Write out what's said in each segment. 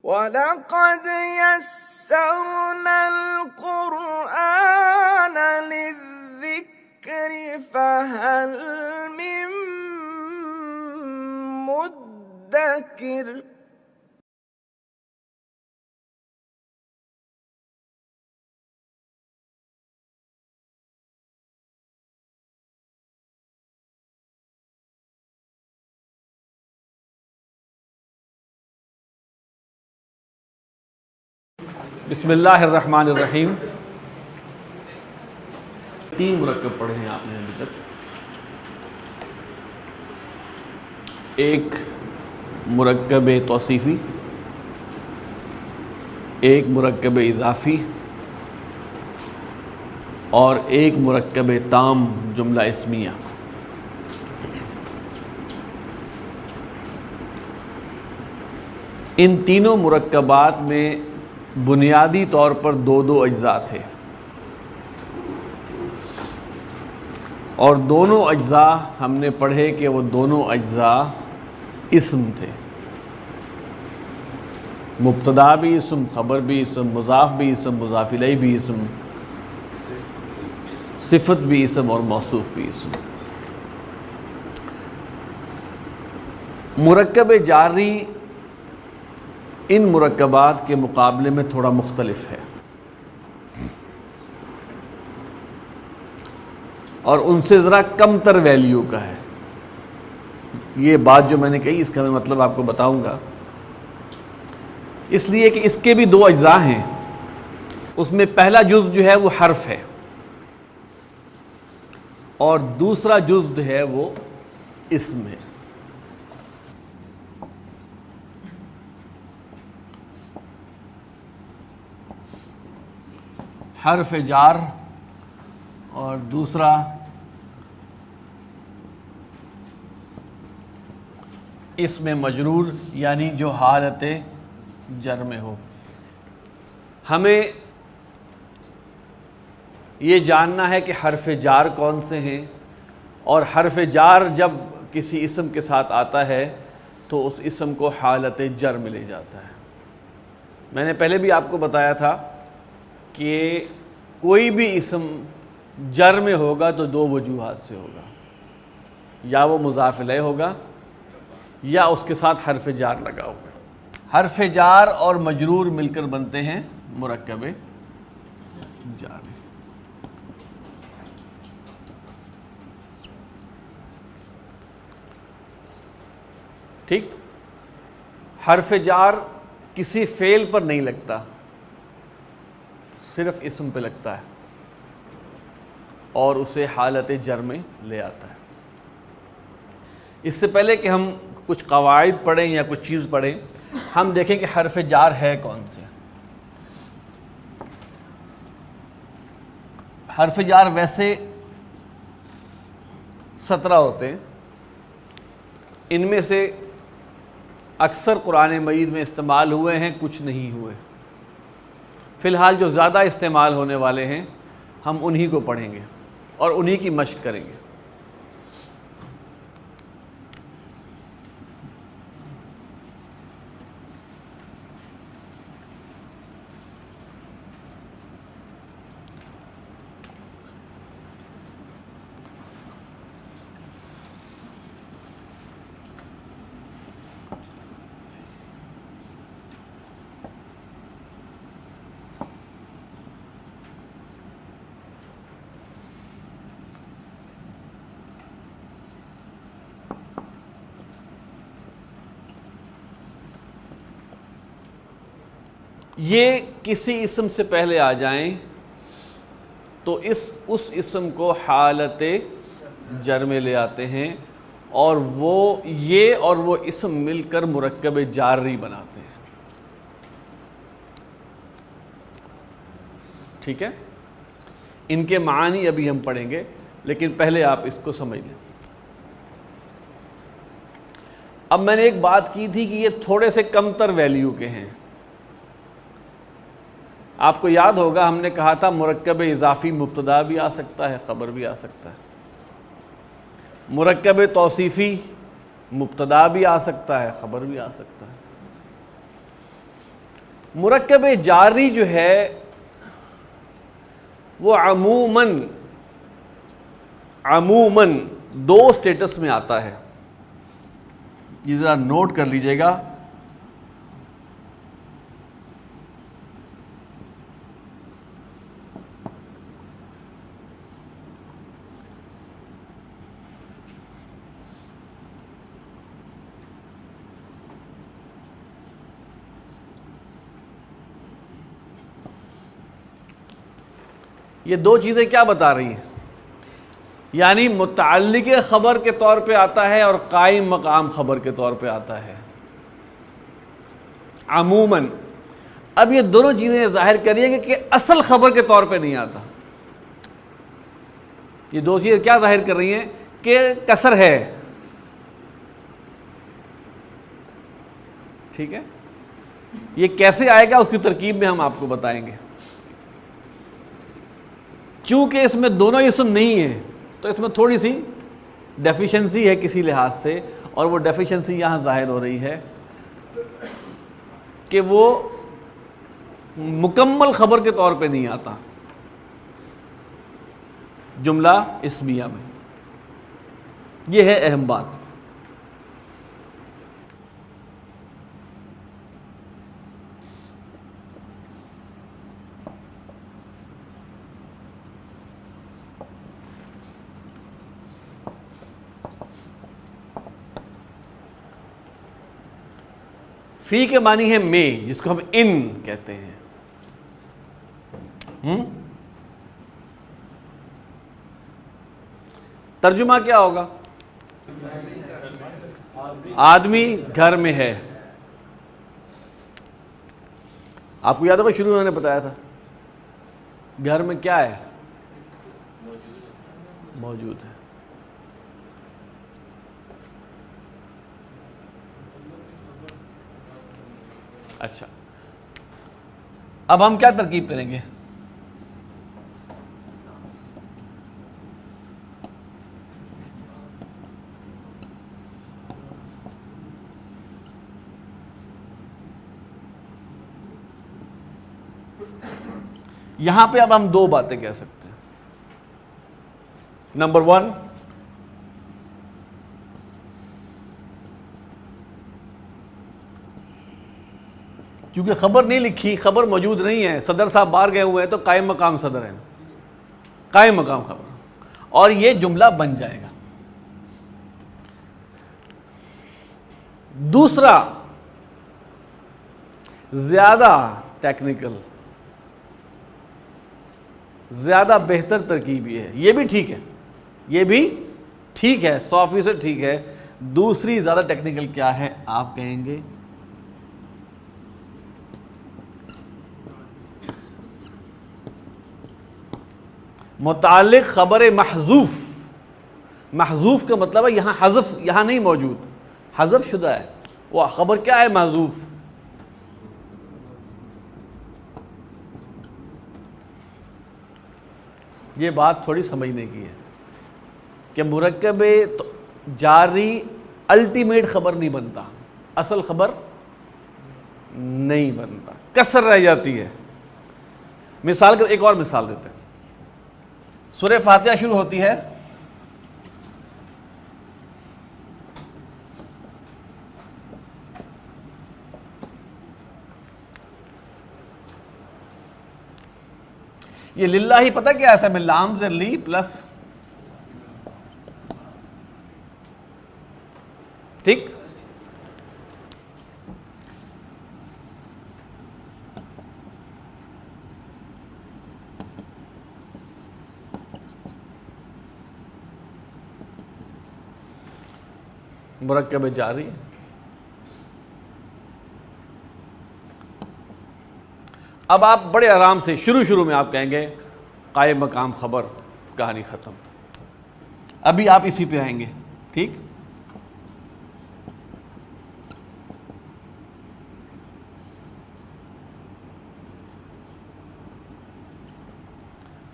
وَلَقَدْ يَسَّرْنَا الْقُرْآنَ لِلذِّكْرِ فَهَلْ مِن مُّدَّكِرٍ۔ بسم اللہ الرحمن الرحیم۔ 3 مرکب پڑھے ہیں آپ نے ابھی تک۔ ایک مرکب توصیفی، ایک مرکب اضافی، اور ایک مرکب تام جملہ اسمیہ۔ ان تینوں مرکبات میں بنیادی طور پر دو اجزاء تھے، اور دونوں اجزاء ہم نے پڑھے کہ وہ دونوں اجزاء اسم تھے۔ مبتدا بھی اسم، خبر بھی اسم، مضاف بھی اسم، مضاف الیہ بھی اسم، صفت بھی اسم اور موصوف بھی اسم۔ مرکب جاری ان مرکبات کے مقابلے میں تھوڑا مختلف ہے، اور ان سے ذرا کم تر ویلیو کا ہے۔ یہ بات جو میں نے کہی اس کا میں مطلب آپ کو بتاؤں گا، اس لیے کہ اس کے بھی 2 اجزاء ہیں۔ اس میں پہلا جزء جو ہے وہ حرف ہے، اور دوسرا جزء جو ہے وہ اسم ہے۔ حرف جار اور دوسرا اسم مجرور، یعنی جو حالت جر میں ہو۔ ہمیں یہ جاننا ہے کہ حرف جار کون سے ہیں، اور حرف جار جب کسی اسم کے ساتھ آتا ہے تو اس اسم کو حالت جر میں لے جاتا ہے۔ میں نے پہلے بھی آپ کو بتایا تھا کہ کوئی بھی اسم جر میں ہوگا تو 2 وجوہات سے ہوگا، یا وہ مضاف الیہ ہوگا یا اس کے ساتھ حرف جار لگا ہوگا۔ حرف جار اور مجرور مل کر بنتے ہیں مرکب جار۔ ٹھیک، حرف جار کسی فعل پر نہیں لگتا، صرف اسم پہ لگتا ہے اور اسے حالت جر میں لے آتا ہے۔ اس سے پہلے کہ ہم کچھ قواعد پڑھیں یا کچھ چیز پڑھیں، ہم دیکھیں کہ حرف جار ہے کون سے۔ حرف جار ویسے 17 ہوتے ہیں، ان میں سے اکثر قرآن مجید میں استعمال ہوئے ہیں، کچھ نہیں ہوئے۔ فی الحال جو زیادہ استعمال ہونے والے ہیں ہم انہی کو پڑھیں گے اور انہی کی مشق کریں گے۔ یہ کسی اسم سے پہلے آ جائیں تو اس اسم کو حالت جر میں لے آتے ہیں، اور وہ اسم مل کر مرکب جاری بناتے ہیں۔ ٹھیک ہے، ان کے معانی ابھی ہم پڑھیں گے، لیکن پہلے آپ اس کو سمجھ لیں۔ اب میں نے ایک بات کی تھی کہ یہ تھوڑے سے کم تر ویلیو کے ہیں۔ آپ کو یاد ہوگا ہم نے کہا تھا مرکب اضافی مبتدا بھی آ سکتا ہے، خبر بھی آ سکتا ہے۔ مرکب توصیفی مبتدا بھی آ سکتا ہے، خبر بھی آ سکتا ہے۔ مرکب جاری جو ہے وہ عموماً دو سٹیٹس میں آتا ہے. یہ ذرا نوٹ کر لیجئے گا. یہ دو چیزیں کیا بتا رہی ہیں؟ یعنی متعلق خبر کے طور پہ آتا ہے اور قائم مقام خبر کے طور پہ آتا ہے عموماً. اب یہ دونوں چیزیں ظاہر کریے کہ اصل خبر کے طور پہ نہیں آتا. یہ دو چیزیں کیا ظاہر کر رہی ہیں؟ کہ کسر ہے. ٹھیک ہے، یہ کیسے آئے گا اس کی ترکیب میں ہم آپ کو بتائیں گے. چونکہ اس میں دونوں اسم نہیں ہیں تو اس میں تھوڑی سی ڈیفیشنسی ہے کسی لحاظ سے، اور وہ ڈیفیشنسی یہاں ظاہر ہو رہی ہے کہ وہ مکمل خبر کے طور پہ نہیں آتا جملہ اسمیہ میں. یہ ہے اہم بات. فی کے معنی ہے میں، جس کو ہم ان کہتے ہیں. ترجمہ کیا ہوگا؟ آدمی گھر میں ہے. آپ کو یاد ہوگا شروع میں نے بتایا تھا گھر میں کیا ہے؟ موجود ہے. اچھا، اب ہم کیا ترکیب کریں گے؟ یہاں پہ اب ہم دو باتیں کہہ سکتے ہیں. نمبر 1، کیونکہ خبر نہیں لکھی، خبر موجود نہیں ہے، صدر صاحب باہر گئے ہوئے ہیں تو قائم مقام صدر ہیں، قائم مقام خبر، اور یہ جملہ بن جائے گا. دوسرا زیادہ ٹیکنیکل، زیادہ بہتر ترکیب یہ ہے. یہ بھی ٹھیک ہے، یہ بھی ٹھیک ہے، 100% ٹھیک ہے. دوسری زیادہ ٹیکنیکل کیا ہے؟ آپ کہیں گے متعلق خبر محذوف. محذوف کا مطلب ہے یہاں حذف، یہاں نہیں موجود، حذف شدہ ہے. وہ خبر کیا ہے؟ محذوف. یہ بات تھوڑی سمجھنے کی ہے کہ مرکب جاری الٹیمیٹ خبر نہیں بنتا، اصل خبر نہیں بنتا، کسر رہ جاتی ہے. مثال کے ایک اور مثال دیتے ہیں. سورہ فاتحہ شروع ہوتی ہے یہ للہ ہی، پتہ کیا ایسا میں لام زر لی پلس، ٹھیک. مرکب جاری. اب آپ بڑے آرام سے شروع میں آپ کہیں گے قائم مقام خبر، کہانی ختم. ابھی آپ اسی پہ آئیں گے، ٹھیک.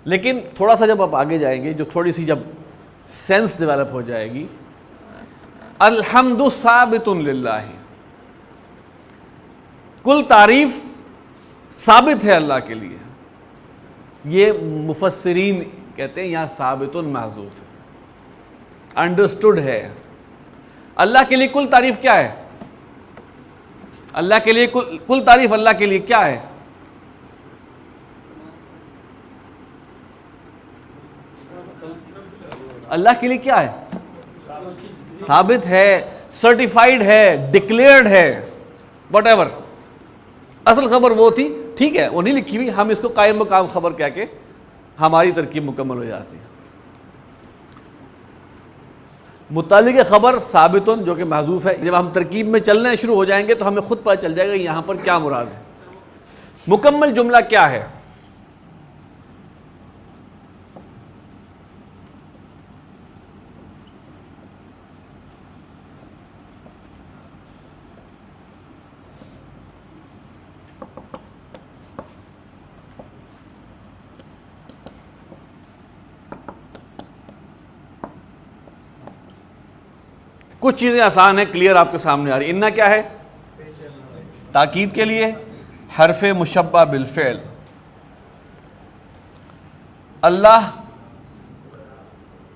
لیکن تھوڑا سا جب آپ آگے جائیں گے، جو تھوڑی سی جب سینس ڈیولپ ہو جائے گی، الحمد ثابت للہ، کل تعریف ثابت ہے اللہ کے لیے. یہ مفسرین کہتے ہیں یہاں ثابت محذوف ہے, انڈرسٹوڈ ہے. اللہ کے لیے کل تعریف کیا ہے؟ اللہ کے لیے کل تعریف اللہ کے لیے کیا ہے؟ اللہ کے لیے کیا ہے؟ ثابت ہے, سرٹیفائیڈ ہے, ڈکلیئرڈ ہے, واٹ ایور. اصل خبر وہ تھی, ٹھیک ہے, وہ نہیں لکھی ہوئی, ہم اس کو قائم مقام خبر کہہ کے ہماری ترکیب مکمل ہو جاتی ہے. متعلق خبر ثابتن جو کہ محذوف ہے. جب ہم ترکیب میں چلنے شروع ہو جائیں گے تو ہمیں خود پتہ چل جائے گا یہاں پر کیا مراد ہے. مکمل جملہ کیا ہے؟ کچھ چیزیں آسان ہیں, کلیئر آپ کے سامنے آ رہی. انا کیا ہے؟ تاکید کے لیے حرف مشبہ بالفعل. اللہ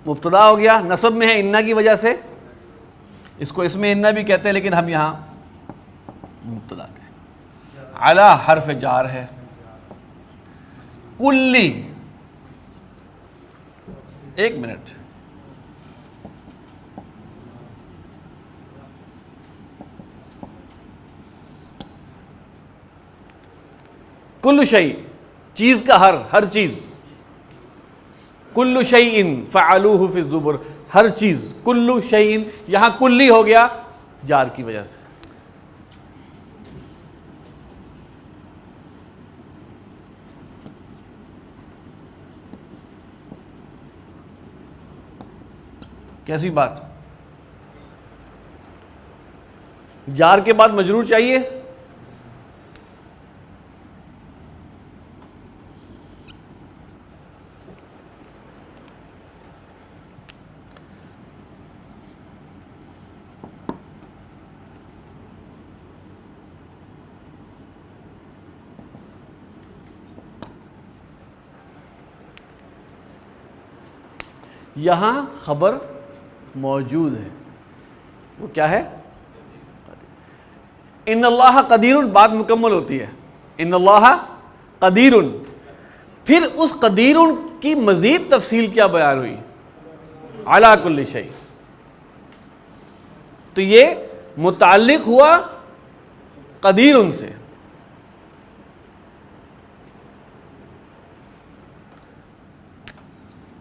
مبتدا ہو گیا, نصب میں ہے انا کی وجہ سے, اس کو اس میں انا بھی کہتے ہیں لیکن ہم یہاں مبتدا کہیں. علی حرف جار ہے. کلی, ایک منٹ, کل شیء چیز کا ہر چیز. کل شیء فعلوہ فی الزبر, ہر چیز. کل شیء یہاں کلی ہو گیا جار کی وجہ سے. کیسی بات؟ جار کے بعد مجرور چاہیے. یہاں خبر موجود ہے, وہ کیا ہے؟ ان اللہ قدیر, بات مکمل ہوتی ہے. ان اللہ قدیر, پھر اس قدیر کی مزید تفصیل کیا بیان ہوئی؟ علی کل شیء. تو یہ متعلق ہوا قدیر سے.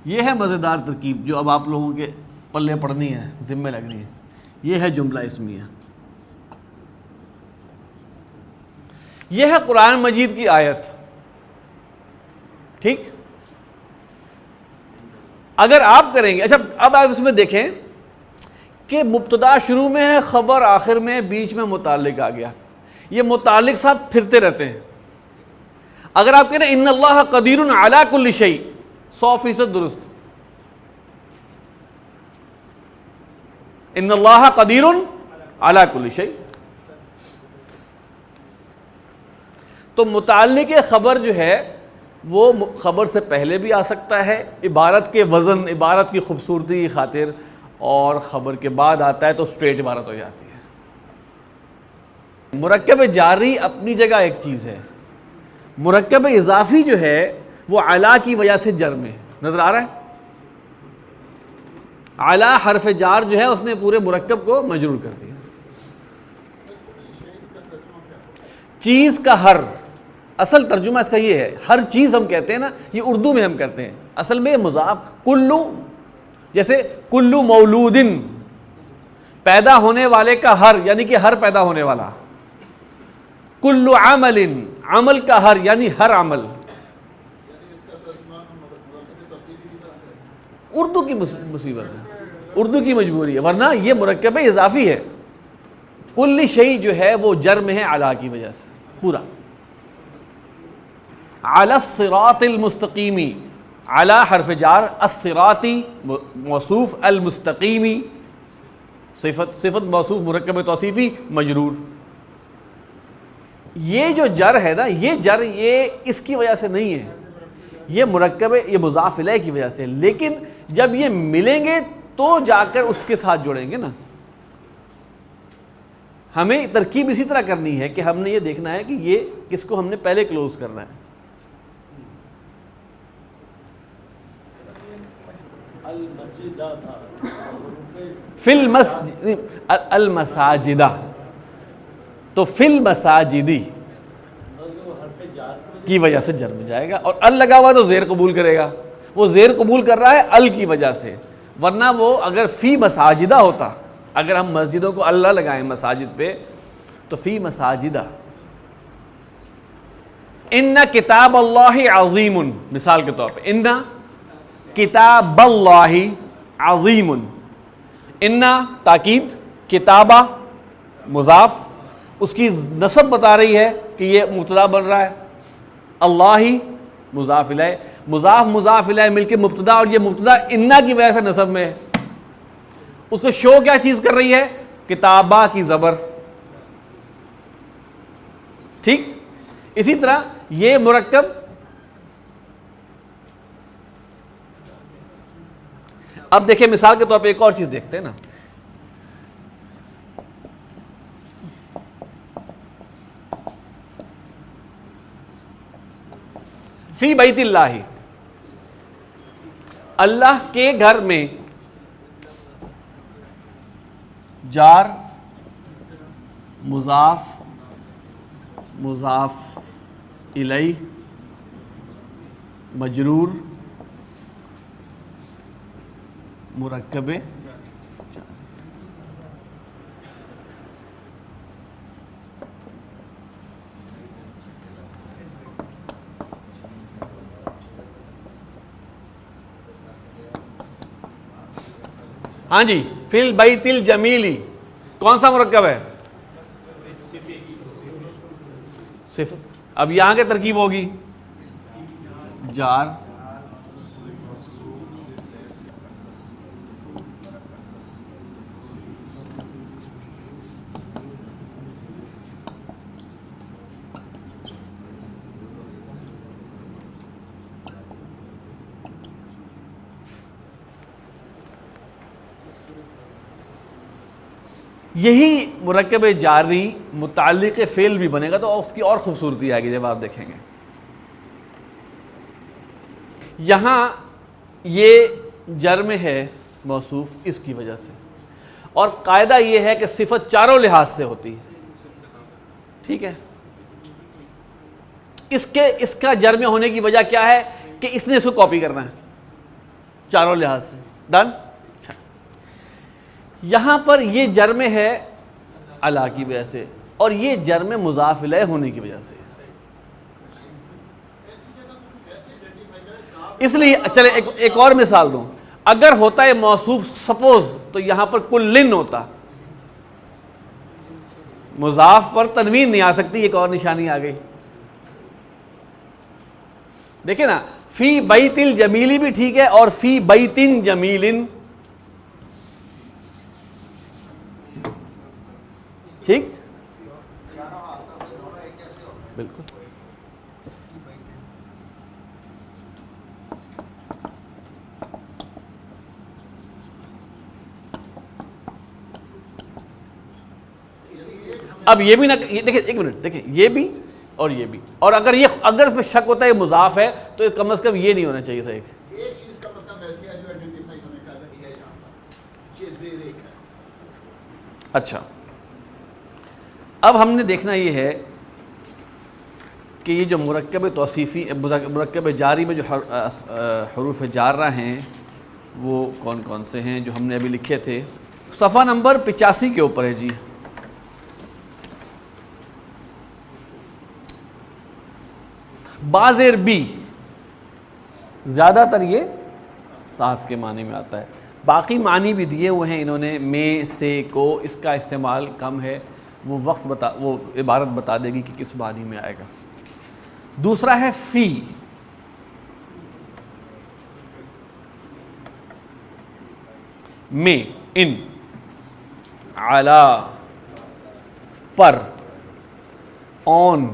یہ ہے مزیدار ترکیب جو اب آپ لوگوں کے پلے پڑنی ہے, ذمہ لگنی ہے. یہ ہے جملہ اسمیہ. یہ ہے قرآن مجید کی آیت. ٹھیک, اگر آپ کریں گے, اچھا اب آپ اس میں دیکھیں کہ مبتدا شروع میں ہے, خبر آخر میں, بیچ میں متعلق آ گیا. یہ متعلق صاحب پھرتے رہتے ہیں. اگر آپ کہیں ان اللہ قدیر علی کل شیء, 100% درست. ان اللہ قدیر علی کل شیء. تو متعلق خبر جو ہے وہ خبر سے پہلے بھی آ سکتا ہے عبارت کے وزن, عبارت کی خوبصورتی کی خاطر, اور خبر کے بعد آتا ہے تو اسٹریٹ عبارت ہو جاتی ہے. مرکب جاری اپنی جگہ ایک چیز ہے, مرکب اضافی جو ہے وہ علی کی وجہ سے جر میں نظر آ رہا ہے. علی حرف جار جو ہے اس نے پورے مرکب کو مجرور کر دیا. چیز کا ہر, اصل ترجمہ اس کا یہ ہے. ہر چیز ہم کہتے ہیں نا, یہ اردو میں ہم کرتے ہیں, اصل میں مضاف. کلو, جیسے کلو مولودن, پیدا ہونے والے کا ہر, یعنی کہ ہر پیدا ہونے والا. کلو عمل, عمل کا ہر یعنی ہر عمل. اردو کی مصیبت ہے, اردو کی مجبوری ہے, ورنہ یہ مرکب اضافی ہے. کل شیء جو ہے وہ جر میں ہے علی کی وجہ سے پورا. علی الصراط المستقیمی, علی حرف جار, الصراطی موصوف, المستقیمی صفت موصوف مرکب توصیفی مجرور. یہ جو جر ہے نا، یہ جر یہ اس کی وجہ سے نہیں ہے، یہ مرکب یہ مضاف الیہ کی وجہ سے، لیکن جب یہ ملیں گے تو جا کر اس کے ساتھ جوڑیں گے نا. ہمیں ترکیب اسی طرح کرنی ہے کہ ہم نے یہ دیکھنا ہے کہ یہ کس کو ہم نے پہلے کلوز کرنا ہے. فی المسجد المساجدہ، تو فی المساجدی کی وجہ سے جر میں جائے گا، اور ال لگا ہوا تو زیر قبول کرے گا. وہ زیر قبول کر رہا ہے ال کی وجہ سے، ورنہ وہ اگر فی مساجدہ ہوتا، اگر ہم مسجدوں کو اللہ لگائیں مساجد پہ تو فی مساجدہ. ان کتاب اللہ عظیم، مثال کے طور پہ ان کتاب اللہ عظیم، ان تاکید، کتابہ مضاف، اس کی نسب بتا رہی ہے کہ یہ مبتدا بن رہا ہے، اللہ مضاف الیہ، مضاف مضاف الیہ مل کے مبتدا، اور یہ مبتدا انا کی وجہ سے نسب میں ہے. اس کو شو کیا چیز کر رہی ہے؟ کتابہ کی زبر. ٹھیک، اسی طرح یہ مرکب اب دیکھیں مثال کے طور پہ ایک اور چیز دیکھتے ہیں نا. فی بیت اللہ، اللہ کے گھر میں، جار مضاف مضاف الیہ مجرور مرکب. ہاں جی، فی البیت الجمیلی کون سا مرکب ہے؟ صفت. اب یہاں کی ترکیب ہوگی جار یہی مرکب جاری متعلق فعل بھی بنے گا تو اس کی اور خوبصورتی آئے گی جب آپ دیکھیں گے. یہاں یہ جر میں ہے موصوف اس کی وجہ سے، اور قاعدہ یہ ہے کہ صفت چاروں لحاظ سے ہوتی ہے. ٹھیک ہے، اس کا جر میں ہونے کی وجہ کیا ہے کہ اس نے اس کو کاپی کرنا ہے چاروں لحاظ سے. ڈن. یہاں پر یہ جر میں ہے علا کی وجہ سے، اور یہ جر میں مضاف الیہ ہونے کی وجہ سے. اس لیے چلے ایک اور مثال دوں. اگر ہوتا ہے موصوف سپوز تو یہاں پر کلن ہوتا، مضاف پر تنوین نہیں آ سکتی. ایک اور نشانی آ گئی، دیکھیں نا، فی بیت الجمیلی بھی ٹھیک ہے، اور فی بیت جمیل ٹھیک. بالکل. اب یہ بھی نہ دیکھیں، ایک منٹ دیکھیں، یہ بھی اور یہ بھی، اور اگر اس میں شک ہوتا ہے یہ مضاف ہے تو کم از کم یہ نہیں ہونا چاہیے تھا. ایک چیز کم از کم ایسی ہے جو آئیڈینٹیفائی ہونے کا ہے یہاں پر، یہ زیر ایک ہے. اچھا، اب ہم نے دیکھنا یہ ہے کہ یہ جو مرکب توصیفی مرکب جاری میں جو حروف جارہ ہیں وہ کون کون سے ہیں جو ہم نے ابھی لکھے تھے. صفحہ نمبر 85 کے اوپر ہے جی. بازیر بی، زیادہ تر یہ ساتھ کے معنی میں آتا ہے، باقی معنی بھی دیے ہوئے ہیں انہوں نے، میں سے کو، اس کا استعمال کم ہے، وہ وہ عبارت بتا دے گی کہ کس معنی میں آئے گا. دوسرا ہے فی، میں، ان، علی، پر، on,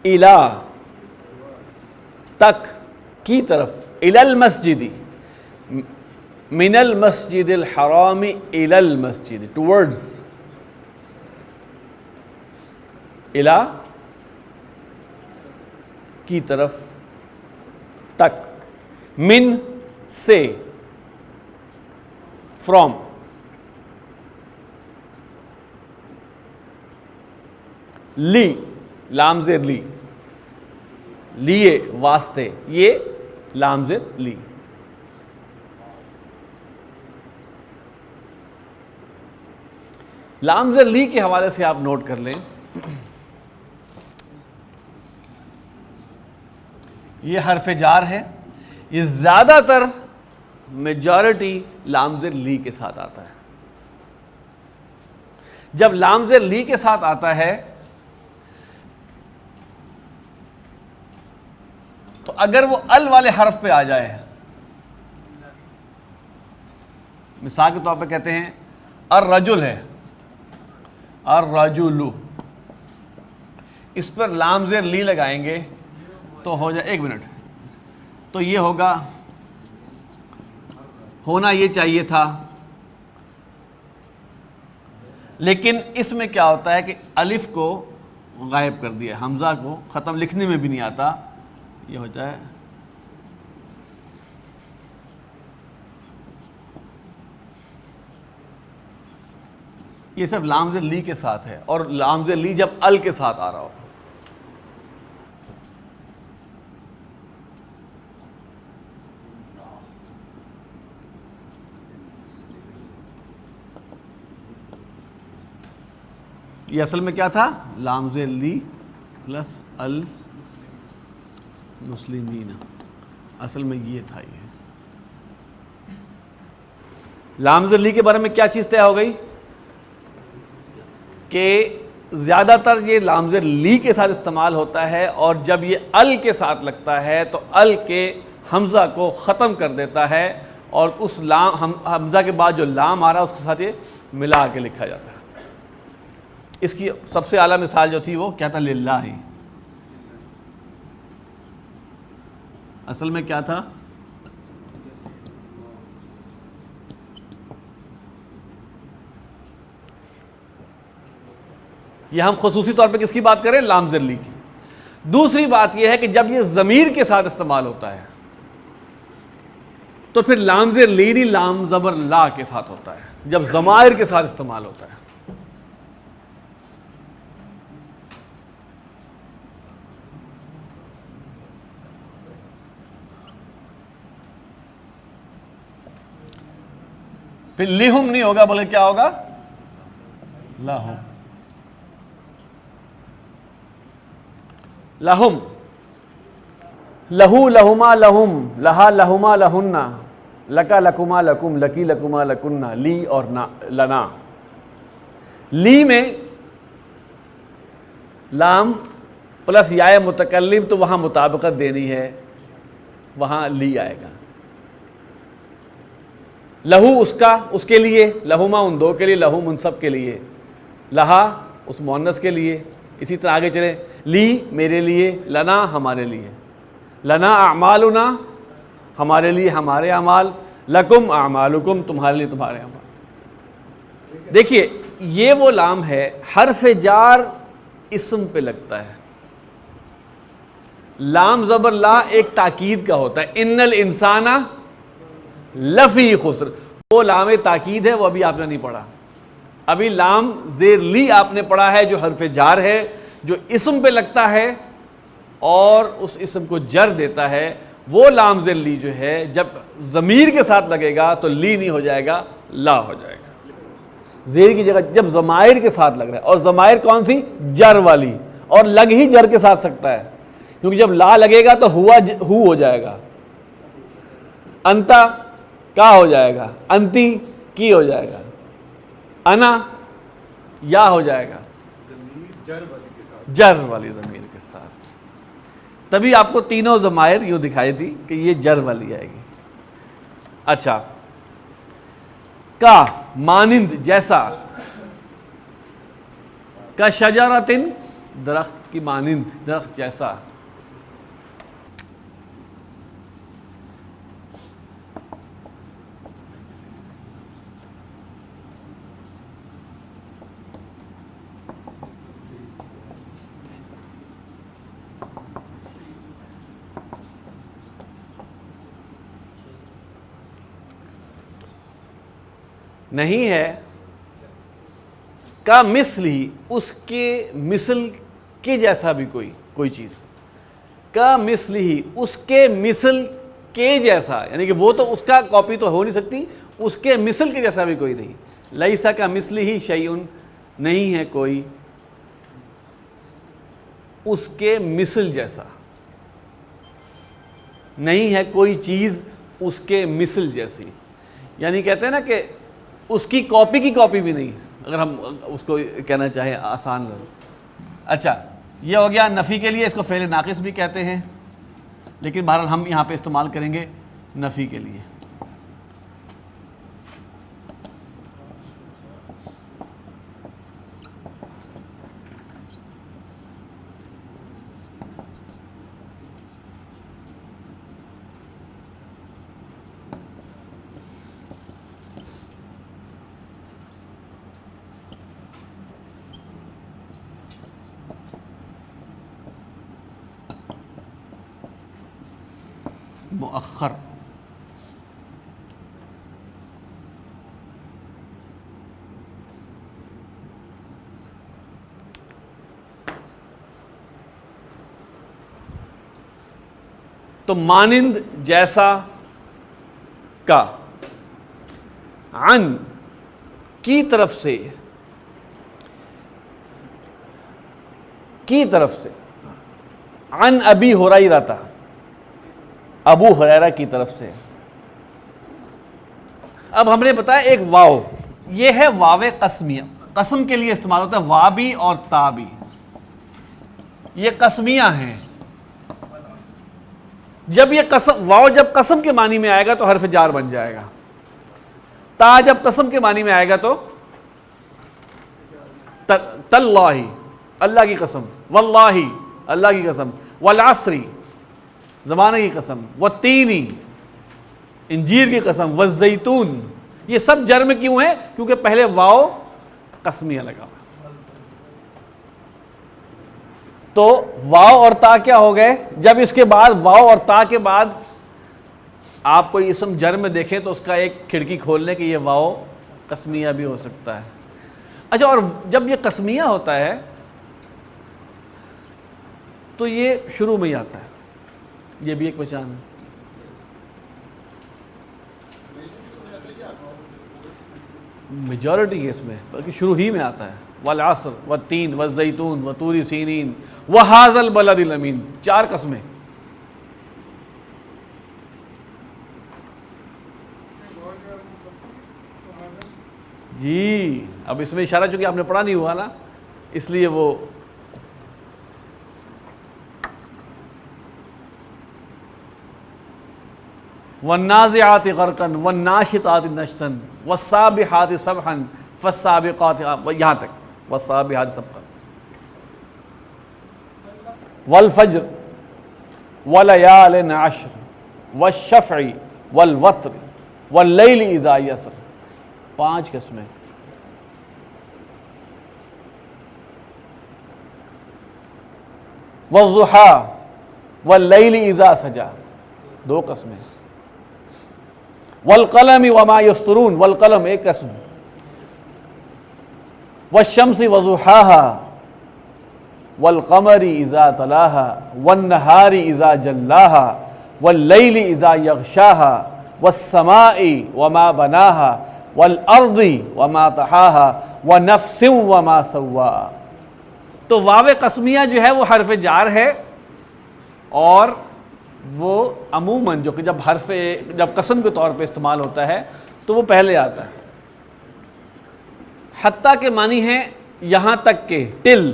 الا تک, کی طرف, الی المسجد, من المسجد الحرام الی المسجد, towards, الا کی طرف, تک, من سے, from, لی, لام زیر لی, لیے, واسطے, یہ لام زیر لی. لام زیر لی کے حوالے سے آپ نوٹ کر لیں, یہ حرف جار ہے, یہ زیادہ تر میجورٹی لام زیر لی کے ساتھ آتا ہے. جب لام زیر لی کے ساتھ آتا ہے تو اگر وہ ال والے حرف پہ آ جائے, مثال کے طور پہ کہتے ہیں الرجل ہے, الرجل, اس پر لام زیر لی لگائیں گے تو ہو جائے, ایک منٹ, تو یہ ہوگا, ہونا یہ چاہیے تھا, لیکن اس میں کیا ہوتا ہے کہ الف کو غائب کر دیا, حمزہ کو ختم لکھنے میں بھی نہیں آتا, یہ ہوتا ہے یہ صرف لام زیر لی کے ساتھ ہے, اور لام زیر لی جب ال کے ساتھ آ رہا ہو. یہ اصل میں کیا تھا, لام زیر لی پلس المسلمین, اصل میں یہ تھا. یہ لام زیر لی کے بارے میں کیا چیز طے ہو گئی کہ زیادہ تر یہ لام زیر لی کے ساتھ استعمال ہوتا ہے, اور جب یہ ال کے ساتھ لگتا ہے تو ال کے حمزہ کو ختم کر دیتا ہے, اور اس لام حمزہ کے بعد جو لام آ رہا ہے اس کے ساتھ یہ ملا کے لکھا جاتا ہے. اس کی سب سے اعلیٰ مثال جو تھی وہ کیا تھا, للہ. اصل میں کیا تھا, یہ ہم خصوصی طور پہ کس کی بات کریں, لام زیر لی کی. دوسری بات یہ ہے کہ جب یہ ضمیر کے ساتھ استعمال ہوتا ہے تو پھر لام زیر لی نہیں, لام زبر لا کے ساتھ ہوتا ہے, جب ضمائر کے ساتھ استعمال ہوتا ہے. پھر لہم نہیں ہوگا, بلکہ کیا ہوگا, لہم. لہم, لہو لہما لہم, لہا لہما لہنہ, لکا لکما لکم, لکی لکما لکنہ, لی اور لنا. لی میں لام پلس یا متکلم تو وہاں مطابقت دینی ہے, وہاں لی آئے گا. لہو اس کا, اس کے لیے, لہما ان دو کے لیے, لہم ان سب کے لیے, لہا اس مؤنث کے لیے. اسی طرح آگے چلیں, لی میرے لیے, لنا ہمارے لیے, لنا اعمالنا ہمارے لیے ہمارے اعمال, لکم اعمالکم تمہارے لیے تمہارے اعمال. دیکھیے یہ وہ لام ہے, حرف جار اسم پہ لگتا ہے. لام زبر لا ایک تاکید کا ہوتا ہے, ان الانسان لفی خسر, وہ لام تاکید ہے, وہ ابھی آپ نے نہیں پڑھا. ابھی لام زیر لی آپ نے پڑھا ہے جو حرف جار ہے, جو اسم پہ لگتا ہے اور اس اسم کو جر دیتا ہے. وہ لام زیر لی جو ہے جب ضمیر کے ساتھ لگے گا تو لی نہیں ہو جائے گا, لا ہو جائے گا. زیر کی جگہ جب ضمائر کے ساتھ لگ رہا ہے, اور ضمائر کون سی, جر والی, اور لگ ہی جر کے ساتھ سکتا ہے, کیونکہ جب لا لگے گا تو ہو ہو جائے گا, انتا کا ہو جائے گا, انتی کی ہو جائے گا, انا یا ہو جائے گا, جر والی ضمیر کے ساتھ. تبھی آپ کو تینوں ضمائر یوں دکھائی تھی کہ یہ جر والی آئے گی. اچھا, کا مانند جیسا, کا شجرتن درخت کی مانند، درخت جیسا. نہیں ہے کا مثلی، اس کے مثل کے جیسا بھی کوئی چیز. کا مثلی، اس کے مثل کے جیسا، یعنی کہ وہ تو اس کا کاپی تو ہو نہیں سکتی، اس کے مثل کے جیسا بھی کوئی نہیں. لیسا کا مثلہ شیئن، نہیں ہے کوئی اس کے مثل جیسا، نہیں ہے کوئی چیز اس کے مثل جیسی. یعنی کہتے ہیں نا کہ اس کی کاپی بھی نہیں، اگر ہم اس کو کہنا چاہیں آسان لفظ. اچھا، یہ ہو گیا نفی کے لیے، اس کو فعل ناقص بھی کہتے ہیں، لیکن بہرحال ہم یہاں پہ استعمال کریں گے نفی کے لیے. مؤخر، تو مانند جیسا کا، عن کی طرف سے، عن ابی ہریرہ، ابو ہریرہ کی طرف سے. اب ہم نے بتایا ایک واو، یہ ہے واو قسمیہ، قسم کے لیے استعمال ہوتا ہے، وا بھی اور تا بھی، یہ قسمیہ ہیں. جب یہ قسم، واو جب قسم کے معنی میں آئے گا تو حرف جار بن جائے گا، تا جب قسم کے معنی میں آئے گا تو تاللہ، اللہ کی قسم، واللہ، اللہ کی قسم، والعصر، زمانے کی قسم، والتینی، انجیر کی قسم، والزیتون. یہ سب جر میں کیوں ہیں؟ کیونکہ پہلے واو قسمیہ لگا. تو واو اور تا کیا ہو گئے؟ جب اس کے بعد واو اور تا کے بعد آپ کوئی اسم جر میں دیکھیں تو اس کا ایک کھڑکی کھول لیں کہ یہ واو قسمیہ بھی ہو سکتا ہے. اچھا، اور جب یہ قسمیہ ہوتا ہے تو یہ شروع میں ہی آتا ہے، یہ بھی ایک پہچان ہے. میجورٹی کیس میں بلکہ شروع ہی میں آتا ہے. والعصر والتین والزیتون وطور سینین وہذا البلد الامین، 4 قسمیں. جی اب اس میں اشارہ چونکہ آپ نے پڑھا نہیں ہوا نا، اس لیے وہ والنازعات غرقا والناشطات نشطا والسابحات سبحا فالسابقات، یہاں تک والسابحات سبحا. والفجر وليال عشر والشفع والوتر واللیل اذا یسر، 5 قسمیں. والضحى واللیل اذا سجى، 2 قسمیں. والقلم وما یسطرون، والقلم 1 قسم. والشمس وضحاها والقمر اذا تلاها والنهار اذا جلاها واللیل اذا یغشاها والسماء وما بناها والارض وما طحاها ونفس وما سواها. تو واو قسمیہ جو ہے وہ حرف جار ہے، اور وہ عموماً جو کہ جب قسم کے طور پہ استعمال ہوتا ہے تو وہ پہلے آتا ہے. حتیٰ کے معنی ہے یہاں تک کہ، ٹل،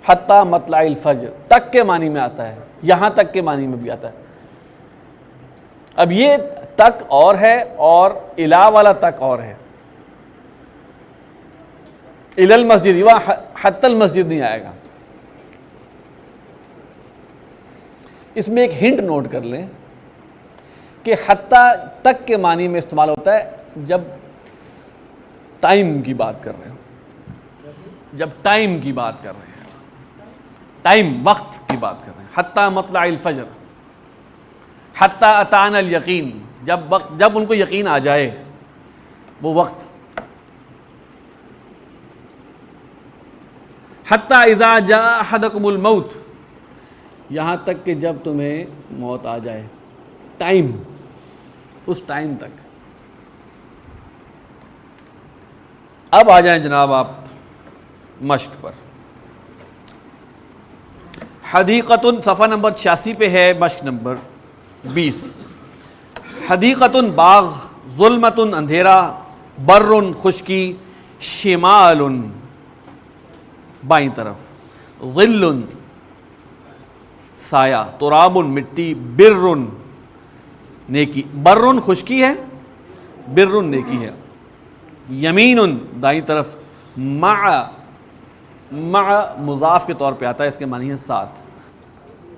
حتیٰ مطلع الفجر، تک کے معنی میں آتا ہے، یہاں تک کے معنی میں بھی آتا ہے. اب یہ تک اور ہے اور الا والا تک اور ہے. الی المسجد، وہاں حتی المسجد نہیں آئے گا، اس میں ایک ہنٹ نوٹ کر لیں کہ حتیٰ تک کے معنی میں استعمال ہوتا ہے جب ٹائم کی بات کر رہے ہو، جب ٹائم کی بات کر رہے ہیں، ٹائم وقت کی بات کر رہے ہیں. حتیٰ مطلع الفجر، حتیٰ اتانا الیقین، جب ان کو یقین آ جائے وہ وقت. حتیٰ اذا جاء احدکم الموت، یہاں تک کہ جب تمہیں موت آ جائے. ٹائم، اس ٹائم تک. اب آ جائیں جناب آپ مشق پر. حدیقۃ، صفحہ نمبر 86 پہ ہے مشق نمبر 20. حدیقۃ باغ، ظلمۃ اندھیرا، بر خشکی، شمال بائیں طرف، ظل سایہ، تراب مٹی، بر نیکی. بر خشکی ہے، بر نیکی ہے. یمین دائیں طرف، مع مضاف کے طور پہ آتا ہے، اس کے معنی ہے ساتھ.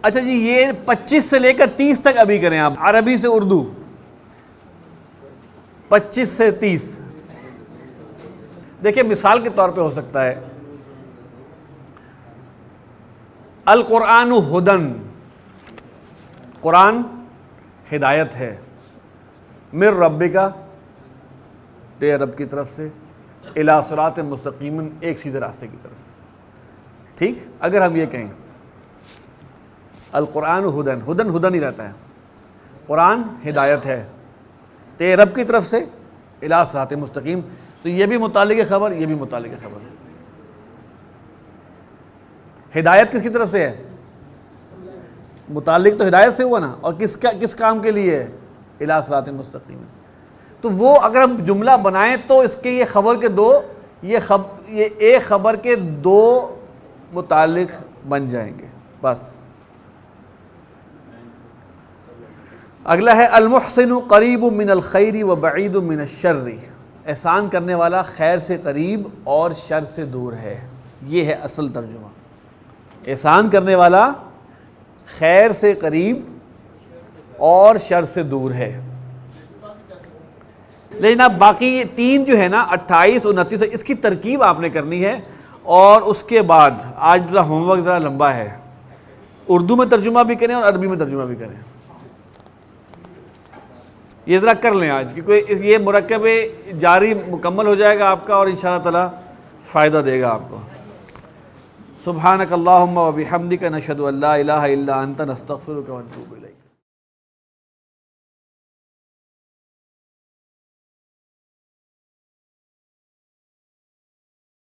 اچھا جی، یہ 25 سے لے کر 30 تک ابھی کریں آپ، عربی سے اردو 25 سے 30. دیکھیں مثال کے طور پہ ہو سکتا ہے القرآن ہدن، قرآن ہدایت ہے، من ربک، تیرے رب کی طرف سے، الی صراط مستقیم، ایک سیدھے راستے کی طرف. ٹھیک، اگر ہم یہ کہیں القرآن ہدن، ہدن ہدن ہی رہتا ہے، قرآن ہدایت ہے تیرے رب کی طرف سے الی صراط مستقیم، تو یہ بھی متعلق خبر، یہ بھی متعلق خبر. ہدایت کس کی طرف سے ہے؟ متعلق تو ہدایت سے ہوا نا، اور کس کام کے لیے ہے؟ الی صراط مستقیم. تو وہ اگر ہم جملہ بنائیں تو اس کے یہ خبر کے دو، یہ ایک خبر کے دو متعلق بن جائیں گے بس. اگلا ہے المحسن قریب من الخیر و بعید من الشر، احسان کرنے والا خیر سے قریب اور شر سے دور ہے. یہ ہے اصل ترجمہ. احسان کرنے والا خیر سے قریب اور شر سے دور ہے. لیکن اب باقی یہ تین جو ہے نا 28 29، اس کی ترکیب آپ نے کرنی ہے. اور اس کے بعد آج ذرا ہوم ورک ذرا لمبا ہے، اردو میں ترجمہ بھی کریں اور عربی میں ترجمہ بھی کریں. یہ ذرا کر لیں آج، کیونکہ یہ مرکب جاری مکمل ہو جائے گا آپ کا، اور انشاءاللہ تعالی فائدہ دے گا آپ کو. سبحانک اللہم و بحمدک، نشہد ان لا الہ الا انت، نستغفرک و نتوب الیک.